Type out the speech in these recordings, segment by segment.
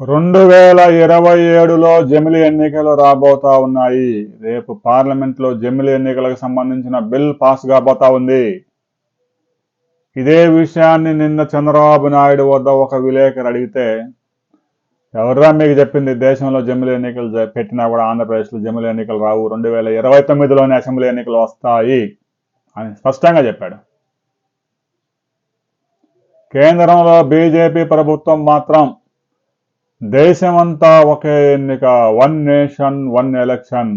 2027లో జమిలి ఎన్నికలు రాబోతా ఉన్నాయి. రేపు పార్లమెంట్లో జమిలి ఎన్నికలకు సంబంధించిన బిల్ పాస్ కాబోతా ఉంది. ఇదే విషయాన్ని నిన్న చంద్రబాబు నాయుడు వద్ద ఒక విలేకరు అడిగితే, ఎవర్రా మీకు చెప్పింది దేశంలో జమిలి ఎన్నికలు పెట్టినా కూడా ఆంధ్రప్రదేశ్లో జమిలి ఎన్నికలు రావు, 2029లోనే అసెంబ్లీ ఎన్నికలు వస్తాయి అని స్పష్టంగా చెప్పాడు. కేంద్రంలో బీజేపీ ప్రభుత్వం మాత్రం దేశమంతా ఒకే ఎన్నిక, 1 నేషన్ 1 ఎలక్షన్,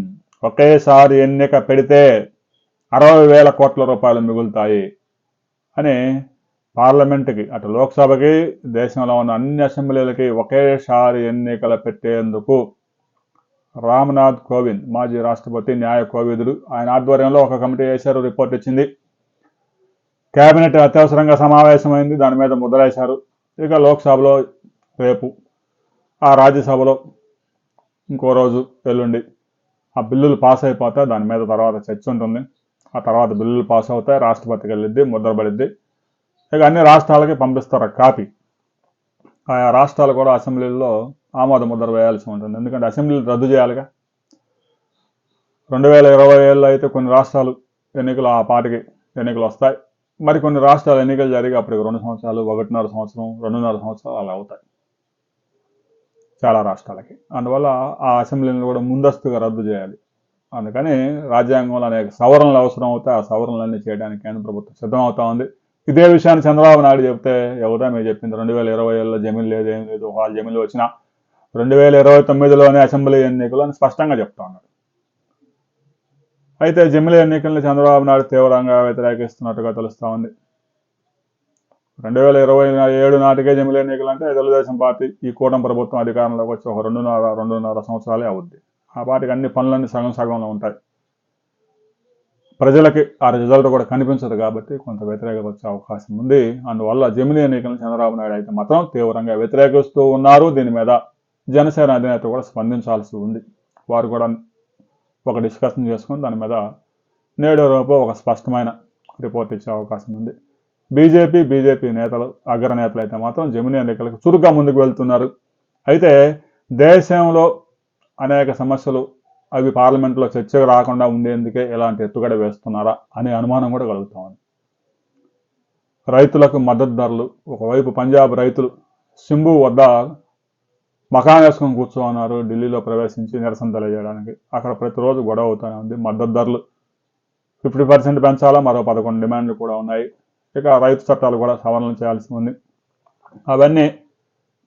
ఒకేసారి ఎన్నిక పెడితే 60,000 కోట్ల రూపాయలు మిగులుతాయి అని పార్లమెంటుకి, అటు లోక్సభకి, దేశంలో ఉన్న అన్ని అసెంబ్లీలకి ఒకేసారి ఎన్నికలు పెట్టేందుకు రామ్నాథ్ కోవింద్, మాజీ రాష్ట్రపతి, న్యాయ కోవిదుడు, ఆయన ఆధ్వర్యంలో ఒక కమిటీ వేశారు. రిపోర్ట్ ఇచ్చింది. కేబినెట్ అత్యవసరంగా సమావేశమైంది, దాని మీద ముద్రేశారు. ఇక లోక్సభలో రేపు, ఆ రాజ్యసభలో ఇంకో రోజు ఎల్లుండి ఆ బిల్లులు పాస్ అయిపోతాయి. దాని మీద తర్వాత చర్చ ఉంటుంది. ఆ తర్వాత బిల్లులు పాస్ అవుతాయి, రాష్ట్రపతికి వెళ్ళిద్ది, ముద్రపడిద్ది. ఇక అన్ని రాష్ట్రాలకి పంపిస్తారు కాపీ. ఆయా రాష్ట్రాలు కూడా అసెంబ్లీలో ఆమోద ముద్ర వేయాల్సి ఉంటుంది. ఎందుకంటే అసెంబ్లీలు రద్దు చేయాలిగా. 2027లో అయితే కొన్ని రాష్ట్రాలు ఎన్నికలు, ఆ పాటికి ఎన్నికలు వస్తాయి. మరి కొన్ని రాష్ట్రాలు ఎన్నికలు జరిగి అప్పటికి 2 సంవత్సరాలు, 1.5 సంవత్సరం, 2.5 సంవత్సరాలు అలా అవుతాయి చాలా రాష్ట్రాలకి. అందువల్ల ఆ అసెంబ్లీని కూడా ముందస్తుగా రద్దు చేయాలి. అందుకని రాజ్యాంగంలో అనేక సవరణలు అవసరం అవుతాయి. ఆ సవరణలన్నీ చేయడానికి కేంద్ర ప్రభుత్వం సిద్ధమవుతా ఉంది. ఇదే విషయాన్ని చంద్రబాబు నాయుడు చెప్తే, ఎవరా మీరు చెప్పింది 2027లో జమిలి లేదు, ఏం లేదు, వాళ్ళు జమిలి వచ్చినా 2029లోనే అసెంబ్లీ ఎన్నికలు అని స్పష్టంగా చెప్తా ఉన్నారు. అయితే జమిలి ఎన్నికల్ని చంద్రబాబు నాయుడు తీవ్రంగా వ్యతిరేకిస్తున్నట్టుగా తెలుస్తూ ఉంది. 2027 నాటికే జమిలి ఎన్నికలు అంటే తెలుగుదేశం పార్టీ, ఈ కూటమి ప్రభుత్వం అధికారంలోకి వచ్చి ఒక 2.5 సంవత్సరాలే అవుద్ది. ఆ పార్టీకి అన్ని పనులన్నీ సగం సగంలో ఉంటాయి. ప్రజలకి ఆ రిజల్ట్ కూడా కనిపించదు కాబట్టి కొంత వ్యతిరేకత వచ్చే అవకాశం ఉంది. అందువల్ల జమిలి ఎన్నికలను చంద్రబాబు నాయుడు అయితే మాత్రం తీవ్రంగా వ్యతిరేకిస్తూ ఉన్నారు. దీని మీద జనసేన అధినేత కూడా స్పందించాల్సి ఉంది. వారు కూడా ఒక డిస్కషన్ చేసుకుని దాని మీద నేడు రేపు ఒక స్పష్టమైన రిపోర్ట్ ఇచ్చే అవకాశం ఉంది. బీజేపీ నేతలు, అగ్రనేతలు అయితే మాత్రం జమిలి ఎన్నికలకు చురుగ్గా ముందుకు వెళ్తున్నారు. అయితే దేశంలో అనేక సమస్యలు, అవి పార్లమెంట్లో చర్చకు రాకుండా ఉండేందుకే ఎలాంటి ఎత్తుగడ వేస్తున్నారా అనే అనుమానం కూడా కలుగుతా ఉంది. రైతులకు మద్దతు ధరలు, ఒకవైపు పంజాబ్ రైతులు సింబు వద్ద మకాన్ వేసుకొని కూర్చోన్నారు ఢిల్లీలో ప్రవేశించి నిరసన తెలియజేయడానికి. అక్కడ ప్రతిరోజు గొడవ అవుతూనే ఉంది. మద్దతు ధరలు 50% పెంచాలా, మరో 11 డిమాండ్లు కూడా ఉన్నాయి. ఇక రైతు చట్టాలు కూడా సవరణలు చేయాల్సి ఉంది. అవన్నీ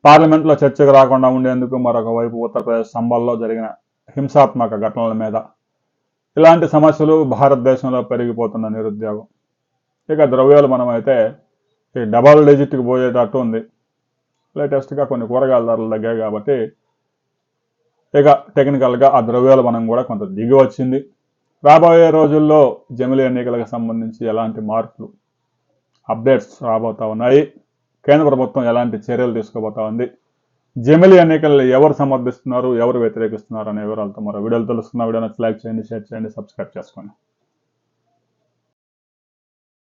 పార్లమెంట్లో చర్చకు రాకుండా ఉండేందుకు మరొక వైపు ఉత్తరప్రదేశ్ సంబల్లో జరిగిన హింసాత్మక ఘటనల మీద, ఇలాంటి సమస్యలు, భారతదేశంలో పెరిగిపోతున్న నిరుద్యోగం, ఇక ద్రవ్యోల్బణం అయితే ఈ డబల్ డిజిట్కి పోయేటట్టు ఉంది. లేటెస్ట్గా కొన్ని కూరగాయల ధరలు తగ్గాయి కాబట్టి ఇక టెక్నికల్గా ఆ ద్రవ్యోల్బణం కూడా కొంత దిగి వచ్చింది. రాబోయే రోజుల్లో జమిలి ఎన్నికలకు సంబంధించి ఎలాంటి మార్పులు, అప్డేట్స్ రాబోతా ఉన్నాయి, కేంద్ర ప్రభుత్వం ఎలాంటి చర్యలు తీసుకోబోతా ఉంది, జమిలి ఎన్నికల్లో ఎవరు సమర్థిస్తున్నారు, ఎవరు వ్యతిరేకిస్తున్నారు అనే వివరాలతో మరో వీడియోలు తెలుసుకున్న. వీడియో నచ్చి లైక్ చేయండి, షేర్ చేయండి, సబ్స్క్రైబ్ చేసుకోండి.